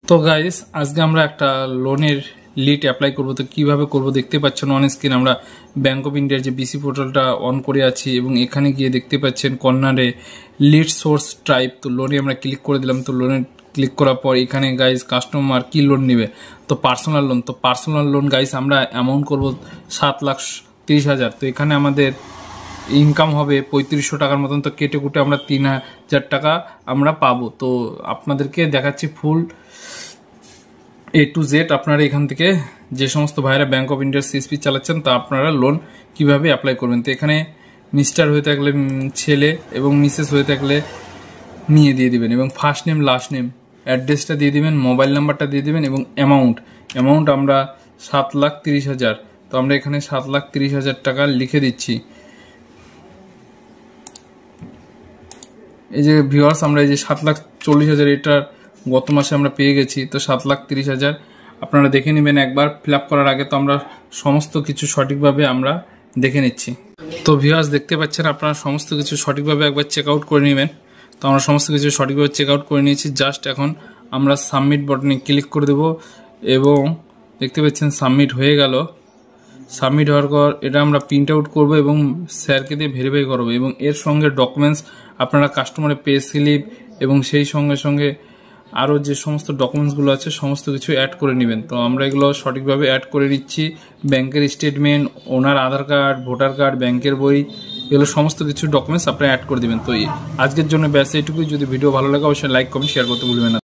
তো গাইস আজকে আমরা একটা লোনের লিড অ্যাপ্লাই করব। তো কিভাবে করব দেখতে পাচ্ছেন অন স্ক্রিন। আমরা ব্যাংক অফ ইন্ডিয়ার যে বিসি পোর্টালটা অন করে আছি এবং এখানে গিয়ে দেখতে পাচ্ছেন কর্নারে লিড সোর্স টাইপ। তো লোনে আমরা ক্লিক করে দিলাম। তো লোনে ক্লিক করার পর এখানে গাইস কাস্টমার কি লোন নেবে, তো পার্সোনাল লোন। তো পার্সোনাল লোন গাইস আমরা অ্যামাউন্ট করব 7,30,000। তো এখানে আমাদের ইনকাম হবে 3500 টাকার মতন। তো কেটে কুটে আমরা 3000 টাকা আমরা পাবো। তো আপনাদেরকে দেখাচ্ছি ফুল A to Z। আপনারা এখান থেকে যে সমস্ত ভাইরা ব্যাংক অফ ইন্ডিয়ার সিএসপি চালাচ্ছেন তা আপনারা লোন কিভাবে অ্যাপ্লাই করবেন। তো এখানে মিস্টার হয়ে থাকলে ছেলে এবং মিসেস হয়ে থাকলে নিয়ে দিয়ে দিবেন এবং ফার্স্ট নেম লাস্ট নেম অ্যাড্রেসটা দিয়ে দিবেন, মোবাইল নাম্বারটা দিয়ে দিবেন এবং অ্যামাউন্ট আমরা 7,30,000। তো আমরা এখানে 7,30,000 টাকা লিখে দিচ্ছি। এই যে ভিউয়ার্স আমরা এই যে 7,40,000 এটা গত মাসে আমরা পেয়ে গেছি। তো 7,30,000 আপনারা দেখে নেবেন একবার ফিল আপ করার আগে। তো আমরা সমস্ত কিছু সঠিকভাবে আমরা দেখে নিচ্ছি। তো ভিউয়ার্স দেখতে পাচ্ছেন আপনারা সমস্ত কিছু সঠিকভাবে একবার চেক আউট করে নেবেন। তো আমরা সমস্ত কিছু সঠিকভাবে চেক আউট করে নিয়েছি। জাস্ট এখন আমরা সাবমিট বাটনে ক্লিক করে দেব এবং দেখতে পাচ্ছেন সাবমিট হয়ে গেল। সাবমিট হওয়ার পর এটা আমরা প্রিন্ট আউট করবো এবং স্যারকে দিয়ে ভেরিফাই করবো এবং এর সঙ্গে ডকুমেন্টস আপনারা কাস্টমারের পে স্লিপ এবং সেই সঙ্গে সঙ্গে আরও যে সমস্ত ডকুমেন্টসগুলো আছে সমস্ত কিছু অ্যাড করে নেবেন। তো আমরা এগুলো সঠিকভাবে অ্যাড করে নিচ্ছি। ব্যাংকের স্টেটমেন্ট, ওনার আধার কার্ড, ভোটার কার্ড, ব্যাংকের বই, এগুলো সমস্ত কিছু ডকুমেন্টস আপনারা অ্যাড করে দেবেন। তো আজকের জন্য ব্যাস এইটুকুই। যদি ভিডিও ভালো লাগে অবশ্যই লাইক কমেন্ট শেয়ার করতে ভুলবেন না।